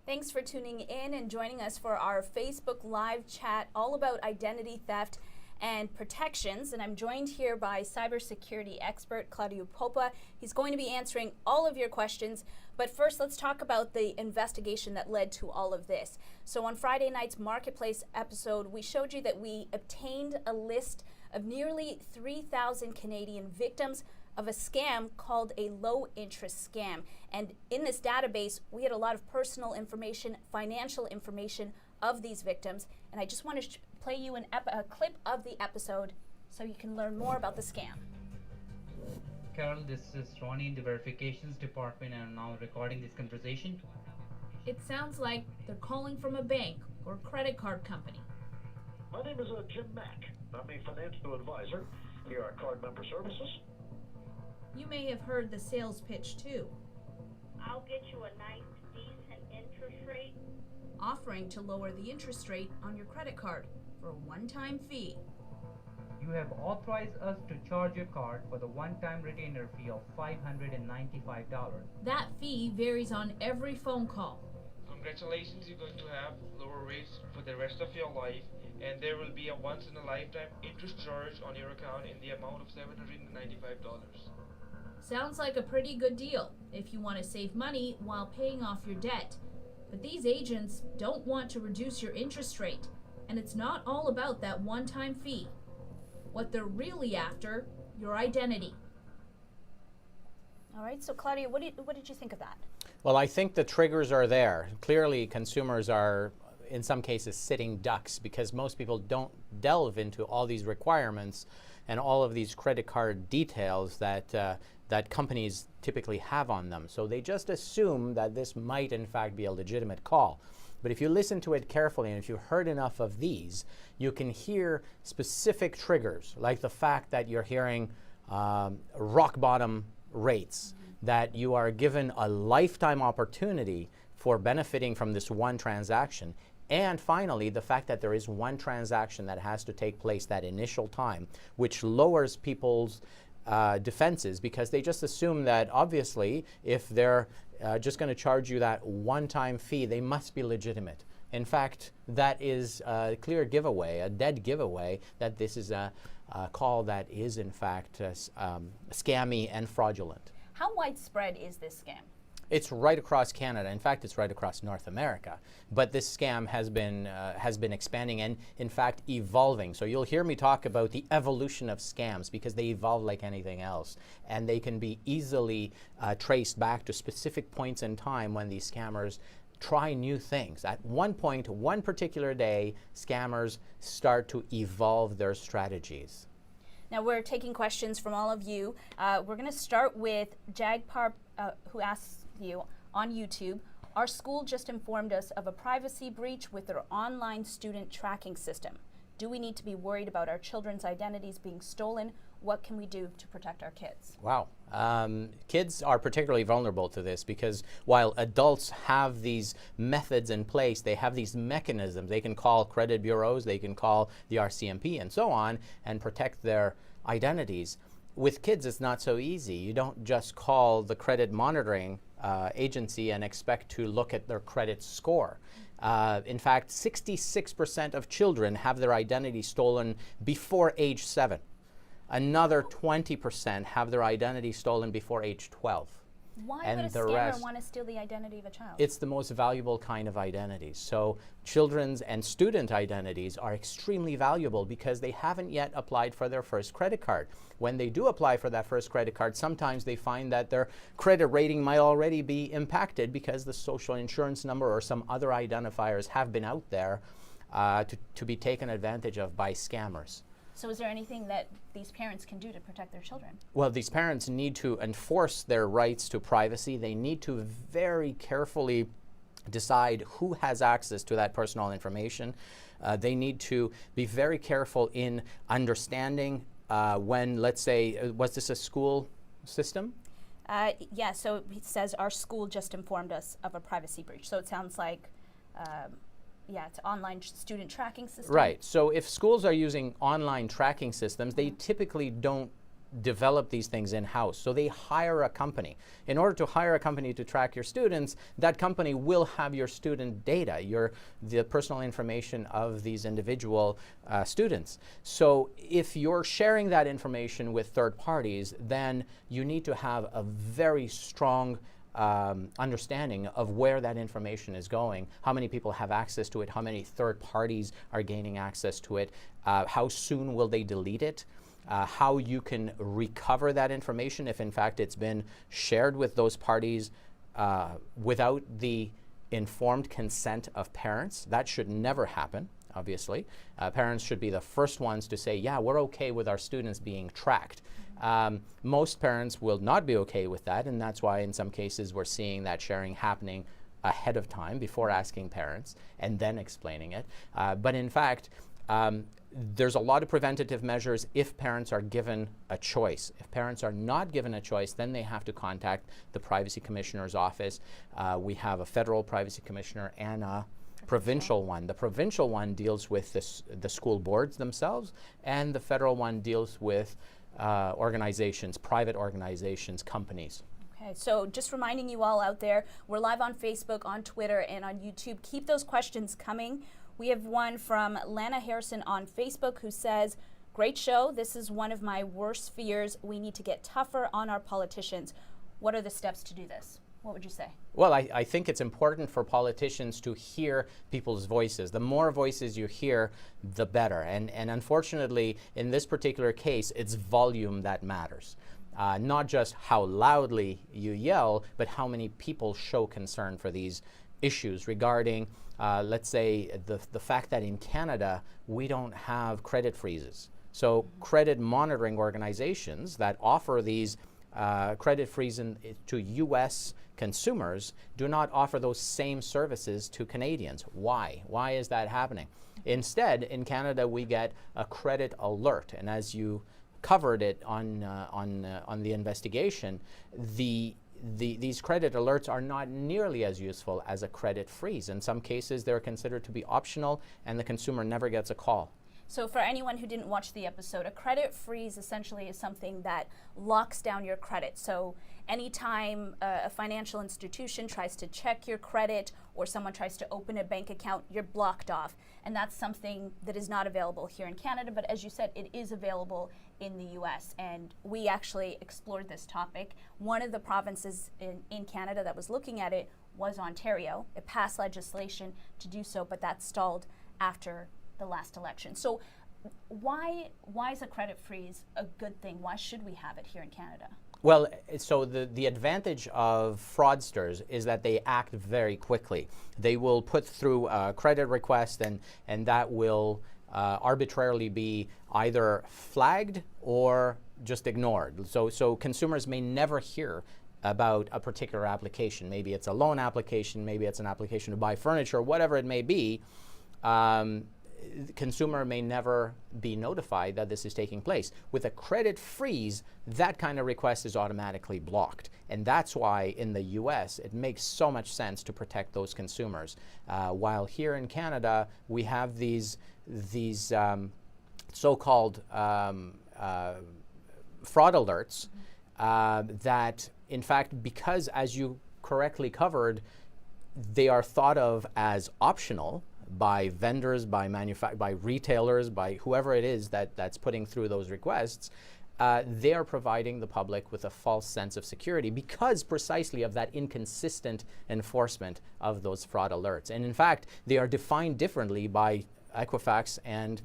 Thanks for tuning in and joining us for our Facebook Live chat all about identity theft and protections. And I'm joined here by cybersecurity expert Claudiu Popa. He's going to be answering all of your questions. But first, let's talk about the investigation that led to all of this. So on Friday night's Marketplace episode, we showed you that we obtained a list of nearly 3,000 Canadian victims of a scam called a low-interest scam. And in this database, we had a lot of personal information, financial information of these victims. And I just want to play you a clip of the episode so you can learn more about the scam. Carol, this is Ronnie in the verifications department, and I'm now recording this conversation. It sounds like they're calling from a bank or credit card company. My name is Jim Mack. I'm a financial advisor here at Card Member Services. You may have heard the sales pitch too. I'll get you a nice, decent interest rate. Offering to lower the interest rate on your credit card for a one-time fee. You have authorized us to charge your card for the one-time retainer fee of $595. That fee varies on every phone call. Congratulations, you're going to have lower rates for the rest of your life, and there will be a once-in-a-lifetime interest charge on your account in the amount of $795. Sounds like a pretty good deal if you want to save money while paying off your debt. But these agents don't want to reduce your interest rate, and it's not all about that one-time fee. What they're really after, your identity. All right, so Claudia, what did you think of that? Well, I think the triggers are there. Clearly, consumers are, in some cases, sitting ducks because most people don't delve into all these requirements and all of these credit card details that companies typically have on them. So they just assume that this might, in fact, be a legitimate call. But if you listen to it carefully and if you heard enough of these, you can hear specific triggers, like the fact that you're hearing rock bottom rates, that you are given a lifetime opportunity for benefiting from this one transaction. And finally, the fact that there is one transaction that has to take place that initial time, which lowers people's defenses because they just assume that obviously if they're just going to charge you that one-time fee, they must be legitimate. In fact, that is a clear giveaway, a dead giveaway, that this is a call that is in fact scammy and fraudulent. How widespread is this scam? It's right across Canada. In fact, it's right across North America. But this scam has been expanding and, in fact, evolving. So you'll hear me talk about the evolution of scams because they evolve like anything else. And they can be easily traced back to specific points in time when these scammers try new things. At one point, one particular day, scammers start to evolve their strategies. Now we're taking questions from all of you. We're going to start with Jagpar, who asks you on YouTube, our school just informed us of a privacy breach with their online student tracking system. Do we need to be worried about our children's identities being stolen? What can we do to protect our kids? Wow. Kids are particularly vulnerable to this because while adults have these methods in place, they have these mechanisms. They can call credit bureaus, they can call the RCMP and so on and protect their identities. With kids, it's not so easy. You don't just call the credit monitoring agency and expect to look at their credit score. In fact, 66% of children have their identity stolen before age 7. Another 20% have their identity stolen before age 12. Why and would a scammer want to steal the identity of a child? It's the most valuable kind of identities. So children's and student identities are extremely valuable because they haven't yet applied for their first credit card. When they do apply for that first credit card, sometimes they find that their credit rating might already be impacted because the social insurance number or some other identifiers have been out there to be taken advantage of by scammers. So is there anything that these parents can do to protect their children? Well, these parents need to enforce their rights to privacy. They need to very carefully decide who has access to that personal information. They need to be very careful in understanding when, let's say, was this a school system? Yeah, so it says our school just informed us of a privacy breach. So it sounds like yeah, it's online student tracking system. Right. So if schools are using online tracking systems, they typically don't develop these things in-house. So they hire a company. In order to hire a company to track your students, that company will have your student data, the personal information of these individual students. So if you're sharing that information with third parties, then you need to have a very strong understanding of where that information is going, how many people have access to it, how many third parties are gaining access to it, how soon will they delete it, how you can recover that information if in fact it's been shared with those parties without the informed consent of parents. That should never happen, obviously. Parents should be the first ones to say, yeah, we're okay with our students being tracked. Most parents will not be okay with that, and that's why in some cases we're seeing that sharing happening ahead of time before asking parents and then explaining it. But in fact, there's a lot of preventative measures if parents are given a choice. If parents are not given a choice, then they have to contact the Privacy Commissioner's office. We have a federal Privacy Commissioner and a provincial one. The provincial one deals with the school boards themselves, and the federal one deals with organizations, private organizations, companies. Okay, so just reminding you all out there, we're live on Facebook, on Twitter, and on YouTube. Keep those questions coming. We have one from Lana Harrison on Facebook who says, great show. This is one of my worst fears. We need to get tougher on our politicians. What are the steps to do this? What would you say? Well, I think it's important for politicians to hear people's voices. The more voices you hear, the better. And unfortunately, in this particular case, it's volume that matters. Not just how loudly you yell, but how many people show concern for these issues regarding, let's say, the fact that in Canada, we don't have credit freezes. So credit monitoring organizations that offer these credit freezing to U.S. consumers do not offer those same services to Canadians. Why? Why is that happening? Instead, in Canada, we get a credit alert, and as you covered it on the investigation, these credit alerts are not nearly as useful as a credit freeze. In some cases, they're considered to be optional, and the consumer never gets a call. So for anyone who didn't watch the episode, a credit freeze essentially is something that locks down your credit. So anytime a financial institution tries to check your credit or someone tries to open a bank account, you're blocked off. And that's something that is not available here in Canada, but as you said, it is available in the US. And we actually explored this topic. One of the provinces in Canada that was looking at it was Ontario. It passed legislation to do so, but that stalled after the last election. So why is a credit freeze a good thing? Why should we have it here in Canada? Well, so the advantage of fraudsters is that they act very quickly. They will put through a credit request and that will arbitrarily be either flagged or just ignored. So consumers may never hear about a particular application. Maybe it's a loan application, maybe it's an application to buy furniture, whatever it may be. Consumer may never be notified that this is taking place. With a credit freeze, that kind of request is automatically blocked. And that's why in the US, it makes so much sense to protect those consumers. While here in Canada, we have these so-called fraud alerts that, in fact, because as you correctly covered, they are thought of as optional by vendors, by retailers, by whoever it is that's putting through those requests, they are providing the public with a false sense of security because precisely of that inconsistent enforcement of those fraud alerts. And in fact, they are defined differently by Equifax and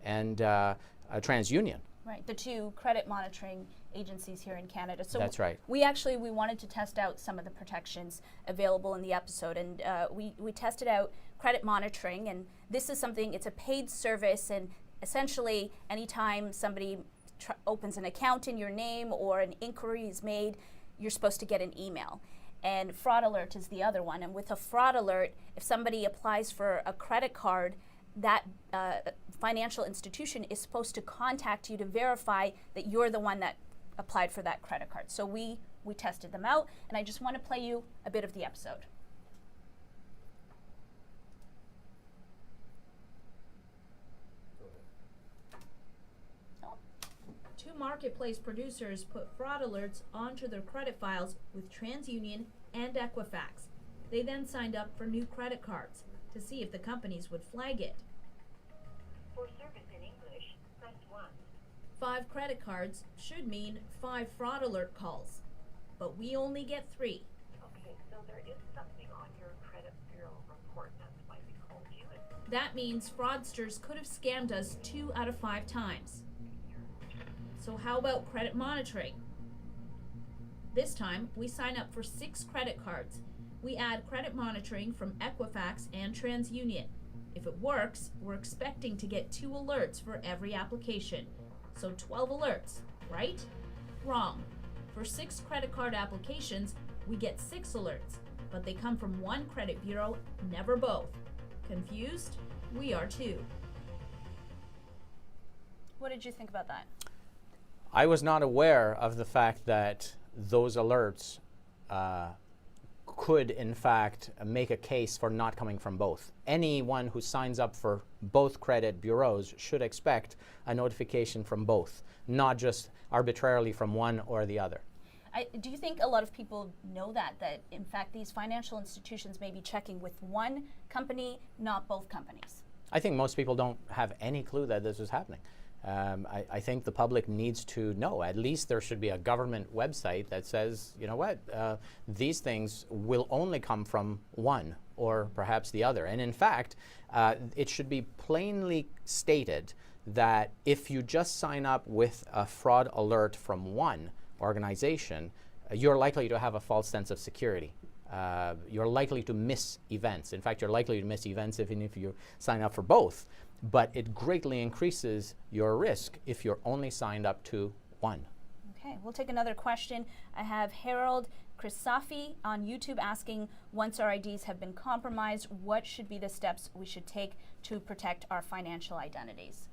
TransUnion. Right, the two credit monitoring agencies here in Canada. So that's right. We wanted to test out some of the protections available in the episode, and we tested out credit monitoring, and this is something, it's a paid service, and essentially anytime somebody opens an account in your name or an inquiry is made, you're supposed to get an email. And fraud alert is the other one, and with a fraud alert, if somebody applies for a credit card, that financial institution is supposed to contact you to verify that you're the one that applied for that credit card. So we tested them out, and I just want to play you a bit of the episode. marketplace producers put fraud alerts onto their credit files with TransUnion and Equifax. They then signed up for new credit cards to see if the companies would flag it. For service in English, press 1. 5 credit cards should mean 5 fraud alert calls, but we only get 3. Okay, so there is something on your credit bureau report. That's why we called you. That means fraudsters could have scammed us 2 out of 5 times. So how about credit monitoring? This time, we sign up for 6 credit cards. We add credit monitoring from Equifax and TransUnion. If it works, we're expecting to get 2 alerts for every application. So 12 alerts, right? Wrong. For 6 credit card applications, we get 6 alerts, but they come from one credit bureau, never both. Confused? We are too. What did you think about that? I was not aware of the fact that those alerts could, in fact, make a case for not coming from both. Anyone who signs up for both credit bureaus should expect a notification from both, not just arbitrarily from one or the other. Do you think a lot of people know that in fact these financial institutions may be checking with one company, not both companies? I think most people don't have any clue that this is happening. I think the public needs to know. At least there should be a government website that says, you know what, these things will only come from one or perhaps the other. And in fact, it should be plainly stated that if you just sign up with a fraud alert from one organization, you're likely to have a false sense of security. You're likely to miss events. In fact, you're likely to miss events even if you sign up for both. But it greatly increases your risk if you're only signed up to one. Okay, we'll take another question. I have Harold Chrisafi on YouTube asking, once our IDs have been compromised, what should be the steps we should take to protect our financial identities?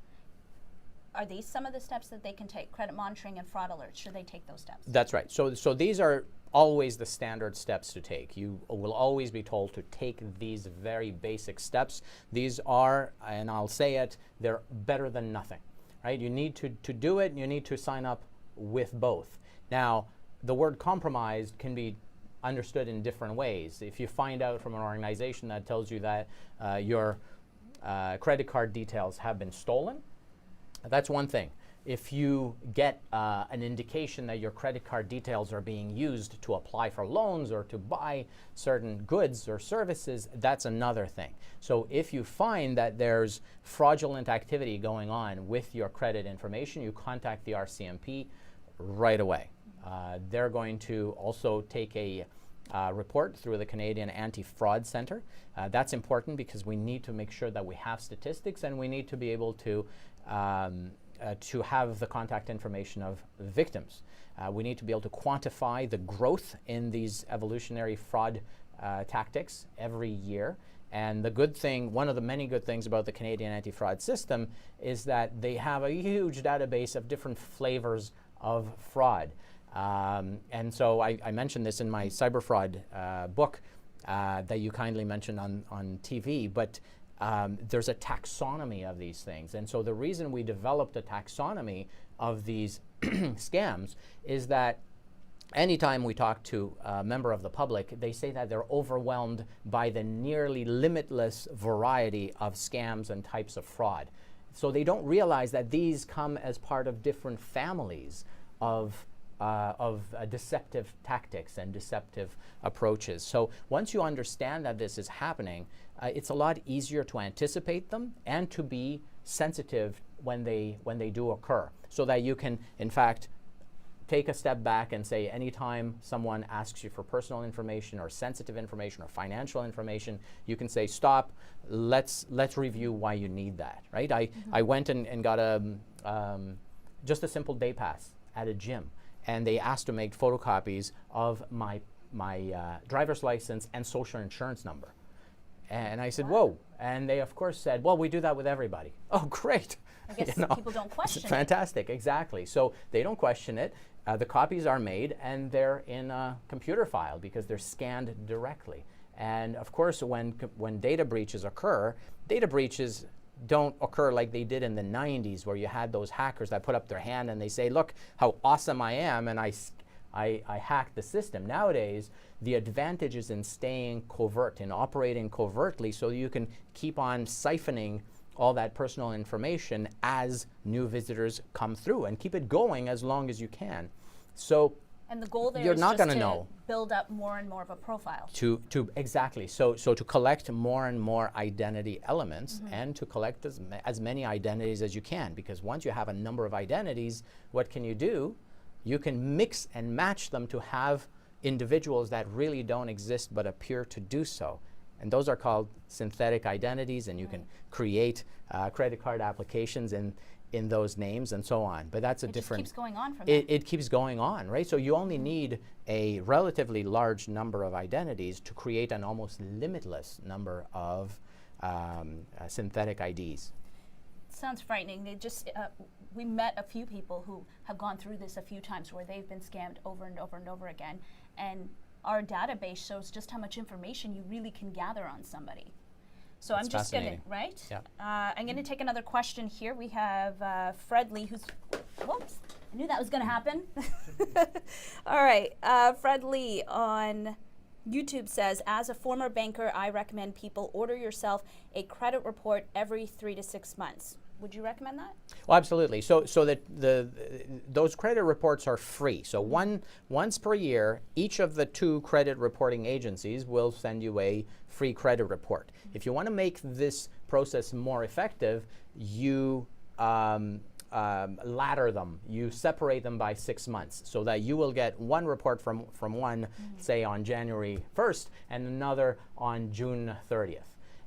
Are these some of the steps that they can take? Credit monitoring and fraud alerts, should they take those steps? That's right. So these are always the standard steps to take. You will always be told to take these very basic steps. These are, and I'll say it, they're better than nothing, right? You need to do it, you need to sign up with both. Now, the word compromised can be understood in different ways. If you find out from an organization that tells you that your credit card details have been stolen, that's one thing. If you get an indication that your credit card details are being used to apply for loans or to buy certain goods or services, that's another thing. So if you find that there's fraudulent activity going on with your credit information, you contact the RCMP right away. They're going to also take a report through the Canadian Anti-Fraud Centre. That's important because we need to make sure that we have statistics and we need to be able to have the contact information of victims. We need to be able to quantify the growth in these evolutionary fraud tactics every year. And the good thing, one of the many good things about the Canadian anti-fraud system is that they have a huge database of different flavors of fraud. And so I mentioned this in my cyberfraud book that you kindly mentioned on TV, but there's a taxonomy of these things. And so the reason we developed a taxonomy of these scams is that anytime we talk to a member of the public, they say that they're overwhelmed by the nearly limitless variety of scams and types of fraud. So they don't realize that these come as part of different families of deceptive tactics and deceptive approaches. So once you understand that this is happening, it's a lot easier to anticipate them and to be sensitive when they do occur, so that you can, in fact, take a step back and say, anytime someone asks you for personal information or sensitive information or financial information, you can say, stop, let's review why you need that, right? I went and got just a simple day pass at a gym, and they asked to make photocopies of my driver's license and social insurance number. And I said, whoa. And they, of course, said, well, we do that with everybody. Oh, great. I guess people don't question it. Fantastic, exactly. So they don't question it. The copies are made, and they're in a computer file because they're scanned directly. And, of course, when data breaches occur, data breaches don't occur like they did in the 90s, where you had those hackers that put up their hand and they say, look how awesome I am, and I hacked the system. Nowadays, the advantage is in staying covert, in operating covertly, so you can keep on siphoning all that personal information as new visitors come through, and keep it going as long as you can. So And the goal there you're is not just going to to know. build up more and more of a profile. Exactly. So to collect more and more identity elements, and to collect as many identities as you can, because once you have a number of identities, what can you do? You can mix and match them to have individuals that really don't exist but appear to do so. And those are called synthetic identities, and you can create credit card applications in those names and so on. But that's a different... It just keeps going on from there. It keeps going on, right? So you only need a relatively large number of identities to create an almost limitless number of synthetic IDs. Sounds frightening. They just, we met a few people who have gone through this a few times, where they've been scammed over and over and over again. And our database shows just how much information you really can gather on somebody. So That's I'm just going to, fascinating. right? Yeah. I'm going to take another question here. We have Fred Lee, who's, whoops, I knew that was going to happen. All right, Fred Lee on YouTube says, as a former banker, I recommend people order yourself a credit report every 3 to 6 months. Would you recommend that? Well, absolutely. So that those credit reports are free. So once per year, each of the 2 credit reporting agencies will send you a free credit report. If you want to make this process more effective, you ladder them. You separate them by 6 months, so that you will get one report from one, say on January 1st, and another on June 30th.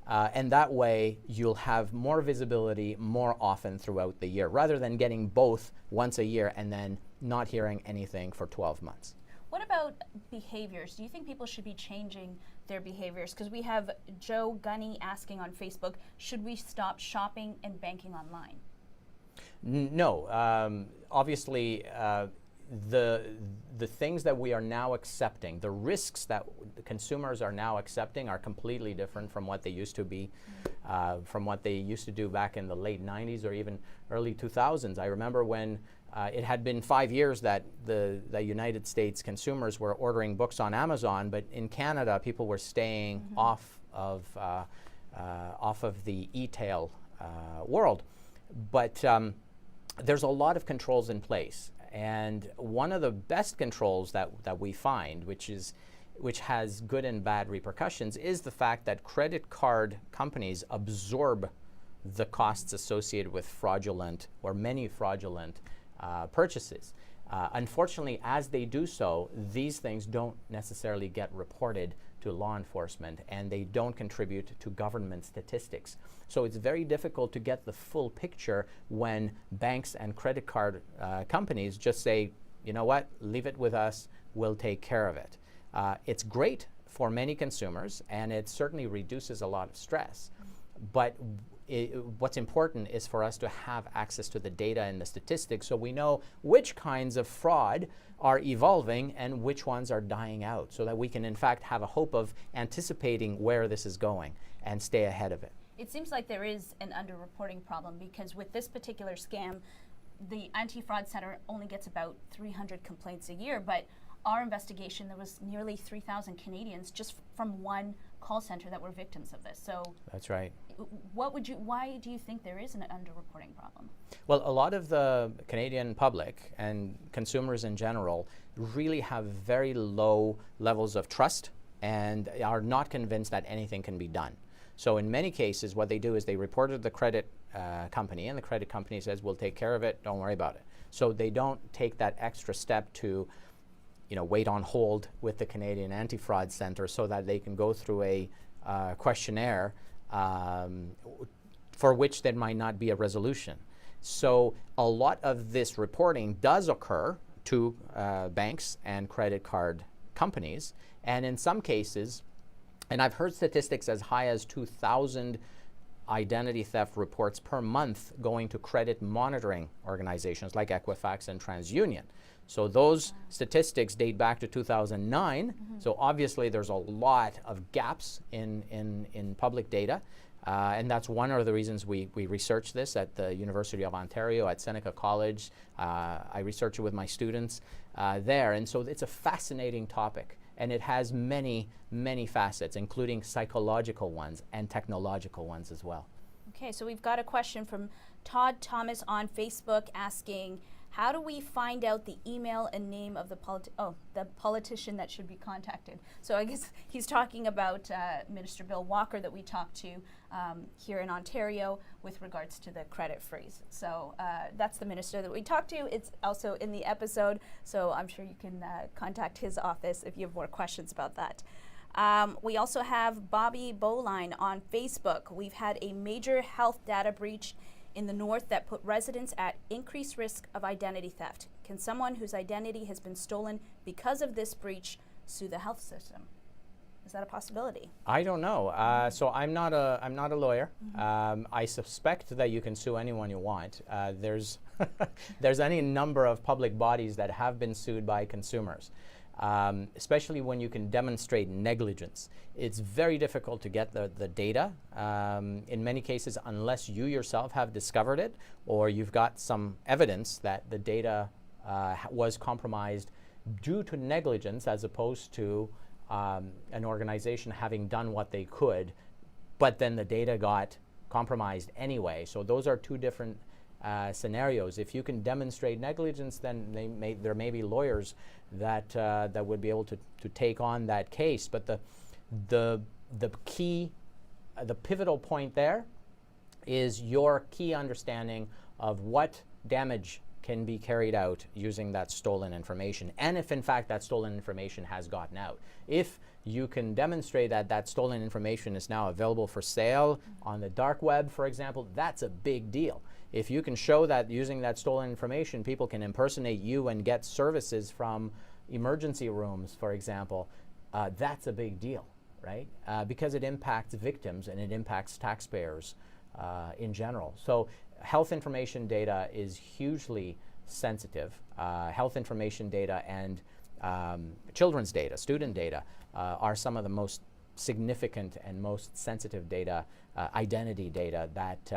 And that way, you'll have more visibility more often throughout the year, rather than getting both once a year and then not hearing anything for 12 months. What about behaviors? Do you think people should be changing their behaviors? Because we have Joe Gunny asking on Facebook, should we stop shopping and banking online? No. Obviously, the things that we are now accepting, the risks that the consumers are now accepting, are completely different from what they used to be, from what they used to do back in the late 90s or even early 2000s. I remember when it had been 5 years that the United States consumers were ordering books on Amazon, but in Canada people were staying off of the e-tail world. But there's a lot of controls in place. And one of the best controls that we find, which has good and bad repercussions, is the fact that credit card companies absorb the costs associated with fraudulent or many fraudulent purchases. Unfortunately, as they do so, these things don't necessarily get reported to law enforcement, and they don't contribute to government statistics. So it's very difficult to get the full picture when banks and credit card companies just say, you know what, leave it with us, we'll take care of it. It's great for many consumers, and it certainly reduces a lot of stress. But what's important is for us to have access to the data and the statistics, so we know which kinds of fraud are evolving and which ones are dying out, so that we can in fact have a hope of anticipating where this is going and stay ahead of it. It seems like there is an underreporting problem, because with this particular scam, the Anti-Fraud Center only gets about 300 complaints a year, but our investigation, there was nearly 3,000 Canadians just from one call center that were victims of this. So that's right. Why do you think there is an underreporting problem? Well, a lot of the Canadian public and consumers in general really have very low levels of trust and are not convinced that anything can be done. So in many cases, what they do is they report to the credit company, and the credit company says, we'll take care of it, don't worry about it. So they don't take that extra step to wait on hold with the Canadian Anti-Fraud Center so that they can go through a questionnaire for which there might not be a resolution. So a lot of this reporting does occur to banks and credit card companies, and in some cases, and I've heard statistics as high as 2,000 identity theft reports per month going to credit monitoring organizations like Equifax and TransUnion. So those statistics date back to 2009. So obviously there's a lot of gaps in public data. And that's one of the reasons we research this at the University of Ontario, at Seneca College. I research it with my students there. And so it's a fascinating topic. And it has many, many facets, including psychological ones and technological ones as well. Okay, so we've got a question from Todd Thomas on Facebook asking, how do we find out the email and name of the politician that should be contacted? So I guess he's talking about Minister Bill Walker that we talked to here in Ontario with regards to the credit freeze. So that's the minister that we talked to. It's also in the episode, so I'm sure you can contact his office if you have more questions about that. We also have Bobby Bowline on Facebook. We've had a major health data breach in the north that put residents at increased risk of identity theft. Can someone whose identity has been stolen because of this breach sue the health system? Is that a possibility? I don't know. So I'm not a lawyer. I suspect that you can sue anyone you want. There's any number of public bodies that have been sued by consumers. Especially when you can demonstrate negligence. It's very difficult to get the data, in many cases, unless you yourself have discovered it or you've got some evidence that the data was compromised due to negligence as opposed to an organization having done what they could, but then the data got compromised anyway. So those are two different scenarios. If you can demonstrate negligence, then there may be lawyers that would be able to take on that case. But the key, the pivotal point there is your key understanding of what damage can be carried out using that stolen information, and if in fact that stolen information has gotten out. If you can demonstrate that that stolen information is now available for sale on the dark web, for example, that's a big deal. If you can show that using that stolen information, people can impersonate you and get services from emergency rooms, for example, that's a big deal, right? Because it impacts victims and it impacts taxpayers in general. So health information data is hugely sensitive. Health information data and children's data, student data, are some of the most significant and most sensitive data, identity data that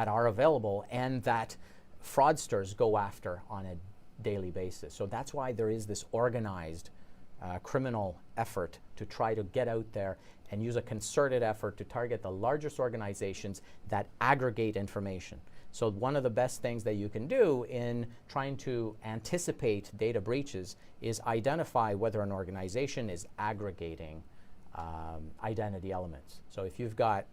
are available and that fraudsters go after on a daily basis. So that's why there is this organized criminal effort to try to get out there and use a concerted effort to target the largest organizations that aggregate information. So one of the best things that you can do in trying to anticipate data breaches is identify whether an organization is aggregating identity elements. So if you've got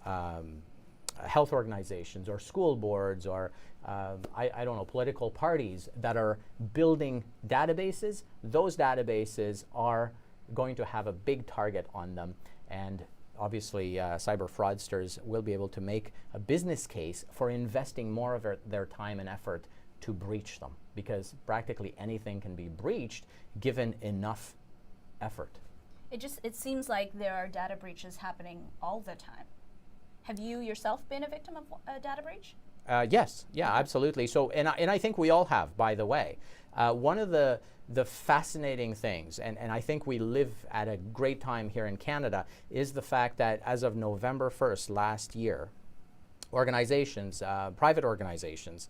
health organizations or school boards or I don't know, political parties that are building databases, those databases are going to have a big target on them, and obviously cyber fraudsters will be able to make a business case for investing more of their time and effort to breach them, because practically anything can be breached given enough effort. It seems like there are data breaches happening all the time. Have you yourself been a victim of a data breach? Yes, yeah, absolutely. So, and I think we all have, by the way. One of the fascinating things, and I think we live at a great time here in Canada, is the fact that as of November 1st last year, organizations, private organizations,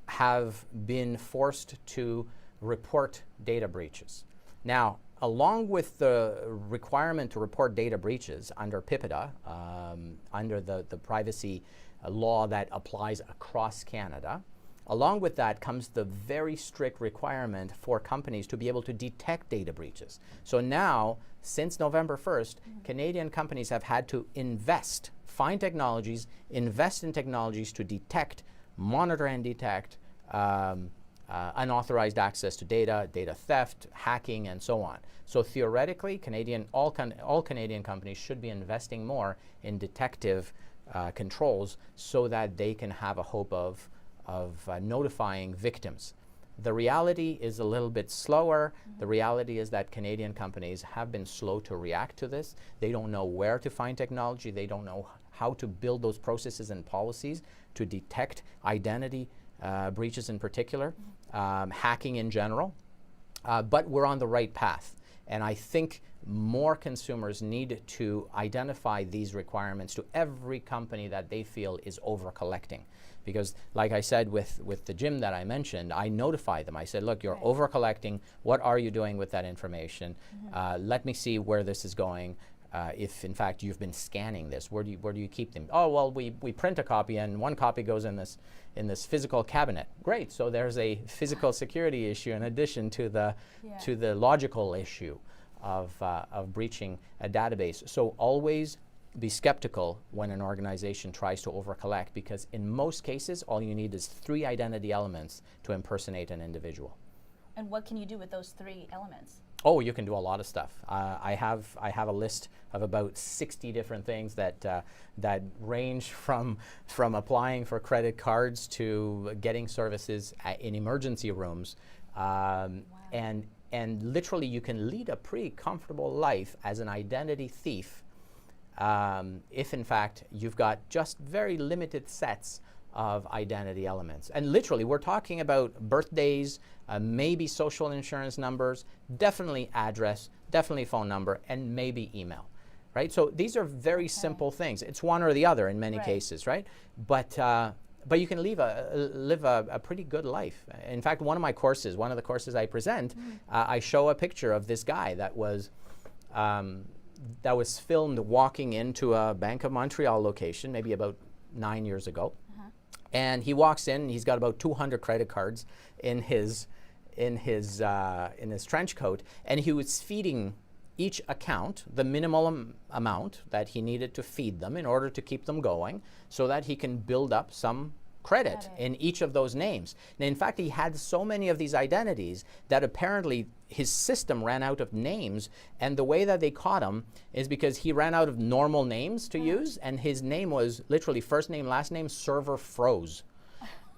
have been forced to report data breaches. Now, along with the requirement to report data breaches under PIPEDA, under the privacy law that applies across Canada, along with that comes the very strict requirement for companies to be able to detect data breaches. So now, since November 1st, Canadian companies have had to find technologies, invest in technologies to detect, monitor and detect unauthorized access to data, data theft, hacking, and so on. So theoretically, all Canadian companies should be investing more in detective controls so that they can have a hope of notifying victims. The reality is a little bit slower. The reality is that Canadian companies have been slow to react to this. They don't know where to find technology. They don't know how to build those processes and policies to detect identity breaches in particular, hacking in general. But we're on the right path. And I think more consumers need to identify these requirements to every company that they feel is over-collecting. Because like I said with the gym that I mentioned, I notify them. I said, look, you're over-collecting. What are you doing with that information? Let me see where this is going. If in fact you've been scanning this, where do you keep them? Oh, well, we print a copy and one copy goes in this physical cabinet. Great, so there's a physical security issue in addition to the logical issue of breaching a database. So always be skeptical when an organization tries to over-collect, because in most cases all you need is 3 identity elements to impersonate an individual. And what can you do with those 3 elements? Oh, you can do a lot of stuff. I have a list of about 60 different things that range from applying for credit cards to getting services in emergency rooms, and literally you can lead a pretty comfortable life as an identity thief if in fact you've got just very limited sets of identity elements. And literally we're talking about birthdays, maybe social insurance numbers, definitely address, definitely phone number, and maybe email, right? So these are very simple things. It's one or the other in many cases, right? But you can live a pretty good life. In fact, one of the courses I present, I show a picture of this guy that was filmed walking into a Bank of Montreal location, maybe about 9 years ago. And he walks in, he's got about 200 credit cards in his trench coat, and he was feeding each account the minimal amount that he needed to feed them in order to keep them going, so that he can build up some credit in each of those names. And in fact, he had so many of these identities that apparently his system ran out of names, and the way that they caught him is because he ran out of normal names to use, and his name was literally first name, last name, server froze.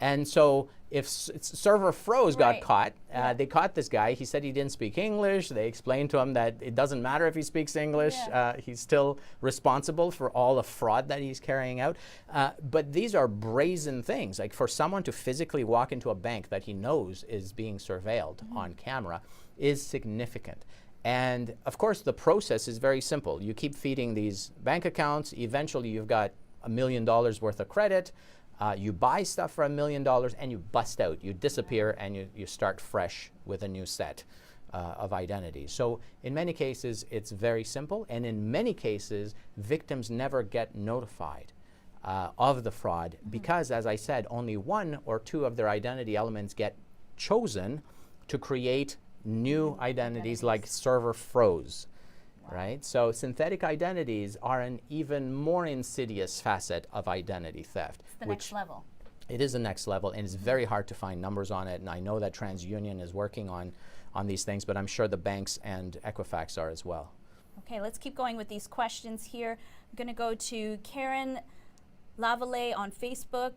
And so if server froze got caught, they caught this guy. He said he didn't speak English. They explained to him that it doesn't matter if he speaks English. He's still responsible for all the fraud that he's carrying out. But these are brazen things. Like for someone to physically walk into a bank that he knows is being surveilled on camera is significant. And of course, the process is very simple. You keep feeding these bank accounts. Eventually, you've got $1 million worth of credit. You buy stuff for $1 million and you bust out. You disappear and you start fresh with a new set of identities. So in many cases, it's very simple. And in many cases, victims never get notified of the fraud because, as I said, only 1 or 2 of their identity elements get chosen to create new identities like server froze. Right? So synthetic identities are an even more insidious facet of identity theft. It's the next level. It is the next level, and it's very hard to find numbers on it. And I know that TransUnion is working on these things, but I'm sure the banks and Equifax are as well. Okay, let's keep going with these questions here. I'm going to go to Karen Lavallee on Facebook,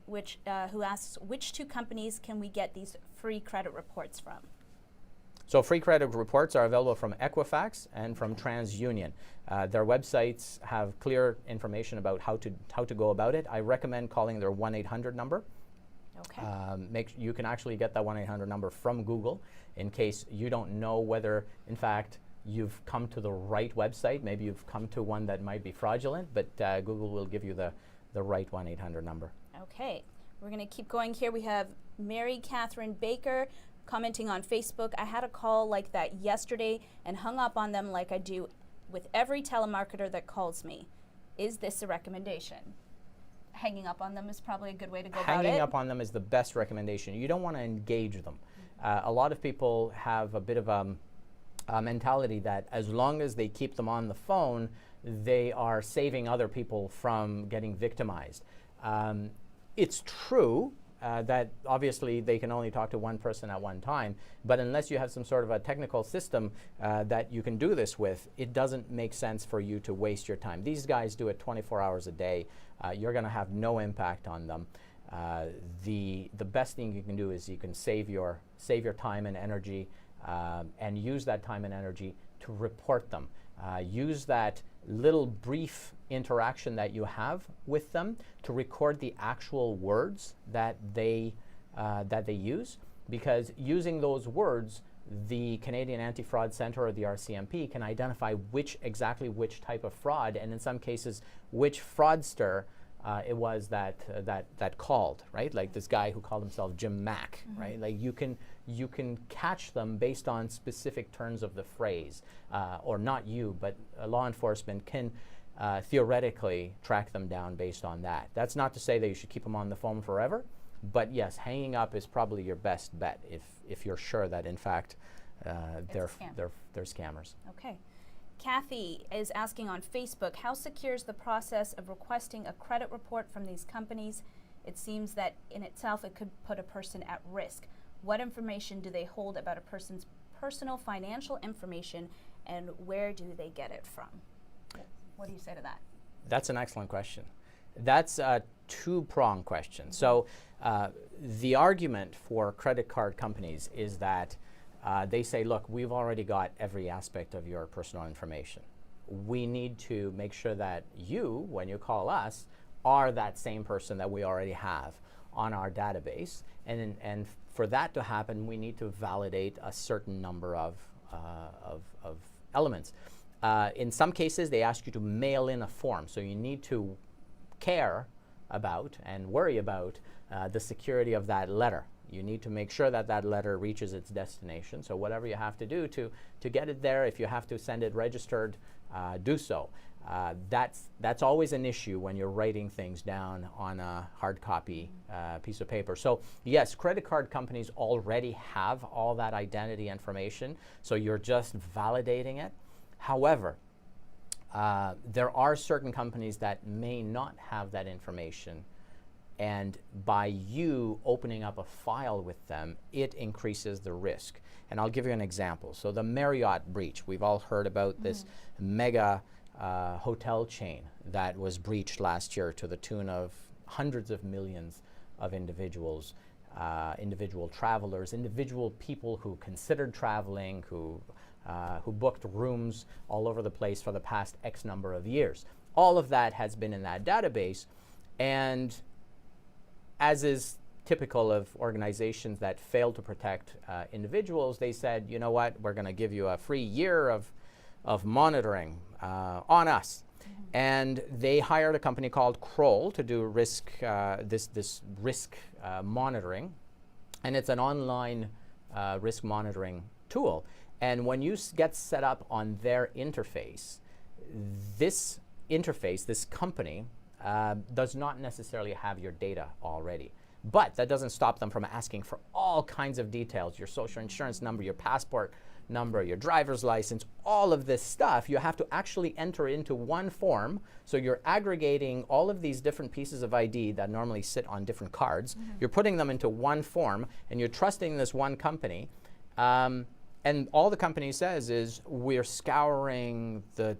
who asks, which 2 companies can we get these free credit reports from? So free credit reports are available from Equifax and from TransUnion. Their websites have clear information about how to go about it. I recommend calling their 1-800 number. Okay. You can actually get that 1-800 number from Google in case you don't know whether, in fact, you've come to the right website. Maybe you've come to one that might be fraudulent, but Google will give you the right 1-800 number. Okay. We're going to keep going here. We have Mary Katherine Baker commenting on Facebook. I had a call like that yesterday and hung up on them like I do with every telemarketer that calls me. Is this a recommendation? Hanging up on them is probably a good way to go about it. Hanging up on them is the best recommendation. You don't want to engage them. A lot of people have a bit of a mentality that as long as they keep them on the phone, they are saving other people from getting victimized. It's true that obviously they can only talk to one person at one time, but unless you have some sort of a technical system that you can do this with, it doesn't make sense for you to waste your time. These guys do it 24 hours a day. You're going to have no impact on them. the best thing you can do is you can save your time and energy, and use that time and energy to report them. Use that little brief interaction that you have with them to record the actual words that they use, because using those words, the Canadian Anti-Fraud Centre or the RCMP can identify exactly which type of fraud, and in some cases which fraudster it was that called, right? Like this guy who called himself Jim Mack, right? Like you can catch them based on specific turns of the phrase, or not you, but law enforcement can theoretically track them down based on that. That's not to say that you should keep them on the phone forever, but yes, hanging up is probably your best bet if you're sure that in fact they're scammers. Okay. Kathy is asking on Facebook, how secure is the process of requesting a credit report from these companies? It seems that in itself it could put a person at risk. What information do they hold about a person's personal financial information, and where do they get it from? What do you say to that? That's an excellent question. That's a two-pronged question. So the argument for credit card companies is that they say, look, we've already got every aspect of your personal information. We need to make sure that you, when you call us, are that same person that we already have on our database. And for that to happen, we need to validate a certain number of elements. In some cases, they ask you to mail in a form. So you need to care about and worry about the security of that letter. You need to make sure that that letter reaches its destination. So whatever you have to do to get it there, if you have to send it registered, do so. That's always an issue when you're writing things down on a hard copy piece of paper. So yes, credit card companies already have all that identity information, so you're just validating it. However, there are certain companies that may not have that information, and by you opening up a file with them, it increases the risk. And I'll give you an example. So the Marriott Breach, we've all heard about this mega hotel chain that was breached last year to the tune of hundreds of millions of individuals, individual travelers, individual people who considered traveling, who booked rooms all over the place for the past X number of years. All of that has been in that database, and as is typical of organizations that fail to protect individuals, they said, you know what, we're going to give you a free year of monitoring on us. And they hired a company called Kroll to do risk risk monitoring, and it's an online risk monitoring tool. And when you get set up on their interface, this company does not necessarily have your data already. But that doesn't stop them from asking for all kinds of details, your social insurance number, your passport number, your driver's license, all of this stuff. You have to actually enter into one form. So you're aggregating all of these different pieces of ID that normally sit on different cards. You're putting them into one form, and you're trusting this one company. And all the company says is, we're scouring the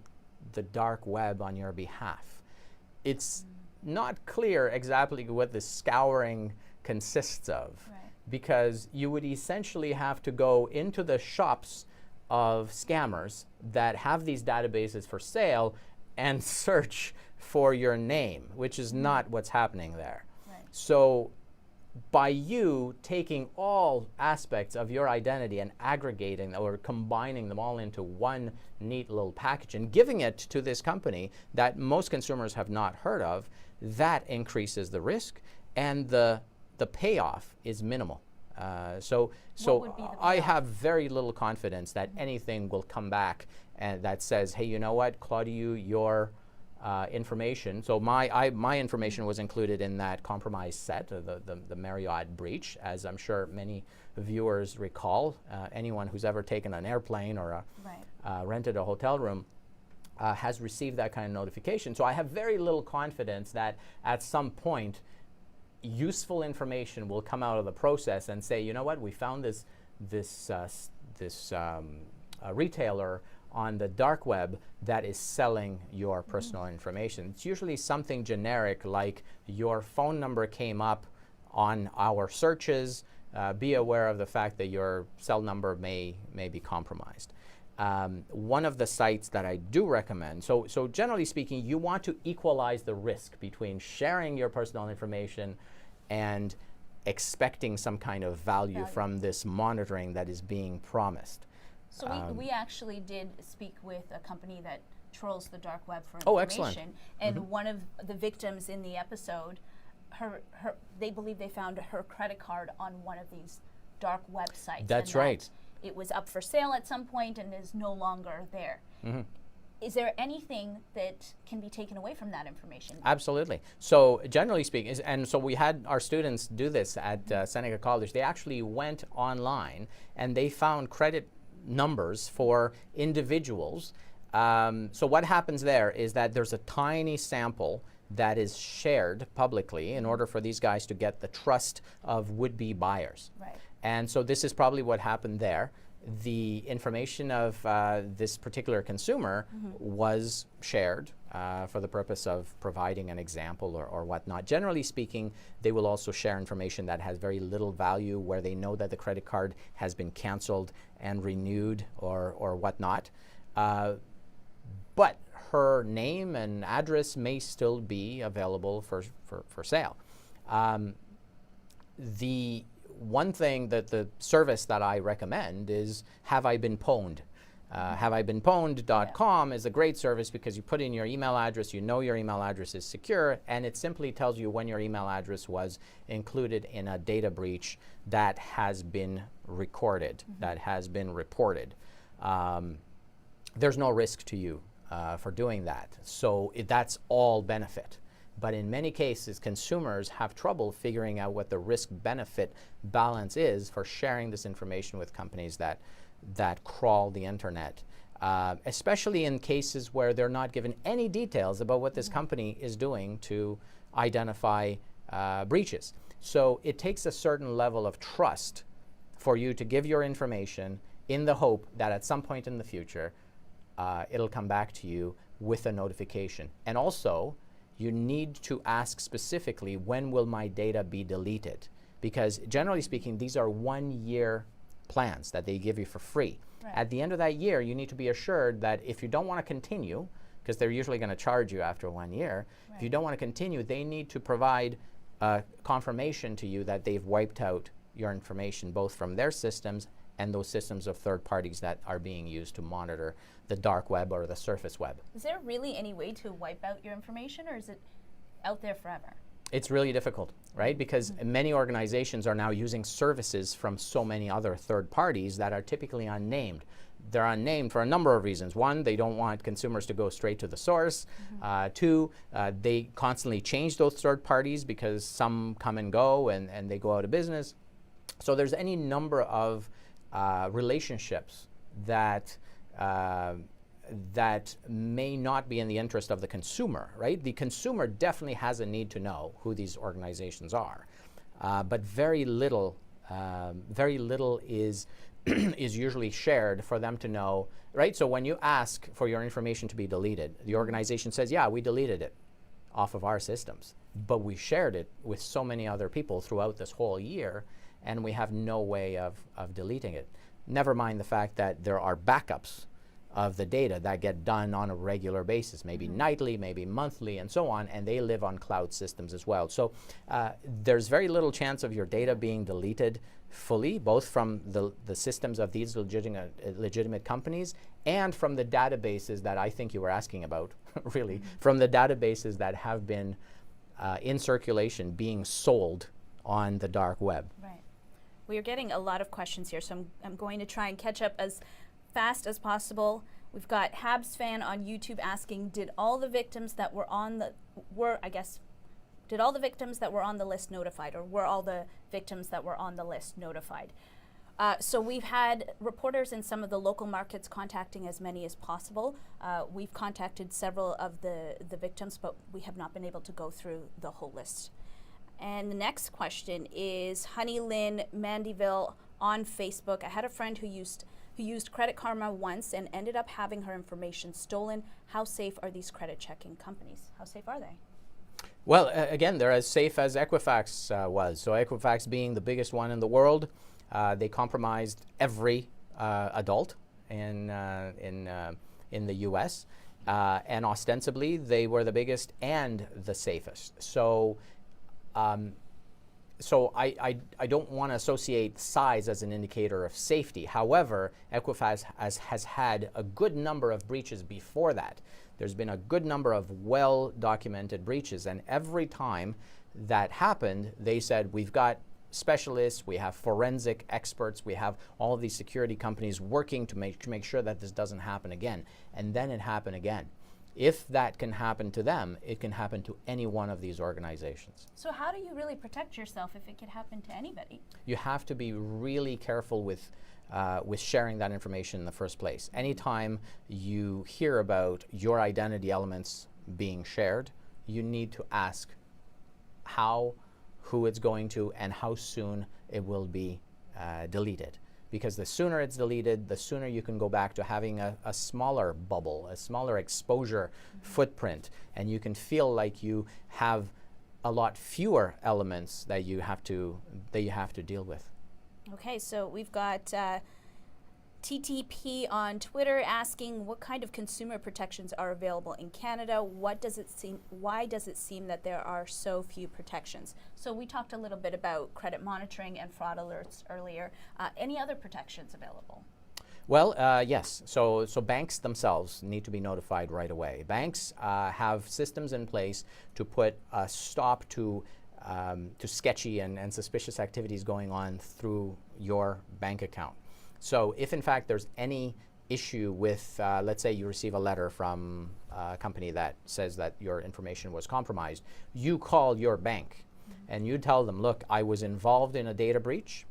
dark web on your behalf. It's not clear exactly what the scouring consists of, because you would essentially have to go into the shops of scammers that have these databases for sale and search for your name, which is not what's happening there. So by you taking all aspects of your identity and aggregating or combining them all into one neat little package and giving it to this company that most consumers have not heard of, that increases the risk, and the payoff is minimal. So I have very little confidence that anything will come back and that says, hey, you know what, Claudiu, your information. So my information was included in that compromised set, the Marriott breach, as I'm sure many viewers recall. Anyone who's ever taken an airplane or rented a hotel room has received that kind of notification. So I have very little confidence that at some point useful information will come out of the process and say, you know what, we found this retailer on the dark web that is selling your personal information. It's usually something generic, like your phone number came up on our searches, be aware of the fact that your cell number may be compromised. One of the sites that I do recommend, so generally speaking, you want to equalize the risk between sharing your personal information and expecting some kind of value from this monitoring that is being promised. So we actually did speak with a company that trolls the dark web for information. Oh, excellent. And one of the victims in the episode, they believe they found her credit card on one of these dark websites. That's and right. that it was up for sale at some point and is no longer there. Is there anything that can be taken away from that information? Absolutely. So generally speaking, and so we had our students do this at Seneca College. They actually went online and they found credit numbers for individuals. So what happens there is that there's a tiny sample that is shared publicly in order for these guys to get the trust of would-be buyers. Right. And so this is probably what happened there. The information of this particular consumer was shared for the purpose of providing an example or whatnot. Generally speaking, they will also share information that has very little value, where they know that the credit card has been canceled and renewed or whatnot. But her name and address may still be available for sale. The one thing that the service that I recommend is Have I Been Pwned? HaveIBeenPwned.com is a great service because you put in your email address, you know your email address is secure, and it simply tells you when your email address was included in a data breach that has been recorded, that has been reported. There's no risk to you for doing that. So that's all benefit. But in many cases, consumers have trouble figuring out what the risk-benefit balance is for sharing this information with companies that crawl the internet, especially in cases where they're not given any details about what this company is doing to identify breaches. So it takes a certain level of trust for you to give your information in the hope that at some point in the future, it'll come back to you with a notification. And also, you need to ask specifically, when will my data be deleted? Because generally speaking, these are 1-year plans that they give you for free. Right. At the end of that year, you need to be assured that if you don't want to continue, because they're usually going to charge you after 1 year, if you don't want to continue, they need to provide confirmation to you that they've wiped out your information, both from their systems and those systems of third parties that are being used to monitor the dark web or the surface web. Is there really any way to wipe out your information, or is it out there forever? It's really difficult, right? Because many organizations are now using services from so many other third parties that are typically unnamed. They're unnamed for a number of reasons. One, they don't want consumers to go straight to the source. Two, they constantly change those third parties because some come and go and they go out of business. So there's any number of relationships that that may not be in the interest of the consumer, right? The consumer definitely has a need to know who these organizations are, but very little is is usually shared for them to know, right? So when you ask for your information to be deleted, the organization says, yeah, we deleted it off of our systems, but we shared it with so many other people throughout this whole year, and we have no way of deleting it. Never mind the fact that there are backups of the data that get done on a regular basis, maybe nightly, maybe monthly, and so on, and they live on cloud systems as well. So there's very little chance of your data being deleted fully, both from the systems of these legitimate companies and from the databases that I think you were asking about, really, from the databases that have been in circulation being sold on the dark web. Right. We are getting a lot of questions here, so I'm going to try and catch up as fast as possible. We've got Habs fan on YouTube asking, did all the victims that were on the did all the victims that were on the list notified, or were all the victims that were on the list notified? So we've had reporters in some of the local markets contacting as many as possible. We've contacted several of the victims, but we have not been able to go through the whole list. And the next question is Honey Lynn Mandeville on Facebook. I had a friend who used Credit Karma once and ended up having her information stolen. How safe are these credit checking companies? How safe are they? Well, again, they're as safe as Equifax was. So Equifax being the biggest one in the world, they compromised every adult in the U.S. And ostensibly, they were the biggest and the safest. So, I don't want to associate size as an indicator of safety. However, Equifax has had a good number of breaches before that. There's been a good number of well-documented breaches, and every time that happened, they said, we've got specialists, we have forensic experts, we have all of these security companies working to make sure that this doesn't happen again. And then it happened again. If that can happen to them, it can happen to any one of these organizations. So how do you really protect yourself if it could happen to anybody? You have to be really careful with sharing that information in the first place. Anytime you hear about your identity elements being shared, you need to ask how, who it's going to, and how soon it will be deleted. Because the sooner it's deleted, the sooner you can go back to having a smaller bubble, a smaller exposure footprint, and you can feel like you have a lot fewer elements that you have to deal with. Okay, so we've got TTP on Twitter asking what kind of consumer protections are available in Canada. Why does it seem that there are so few protections? So we talked a little bit about credit monitoring and fraud alerts earlier. Any other protections available? Well, yes. So banks themselves need to be notified right away. Banks have systems in place to put a stop to sketchy and suspicious activities going on through your bank account. So if in fact there's any issue with, let's say you receive a letter from a company that says that your information was compromised, you call your bank and you tell them, look, I was involved in a data breach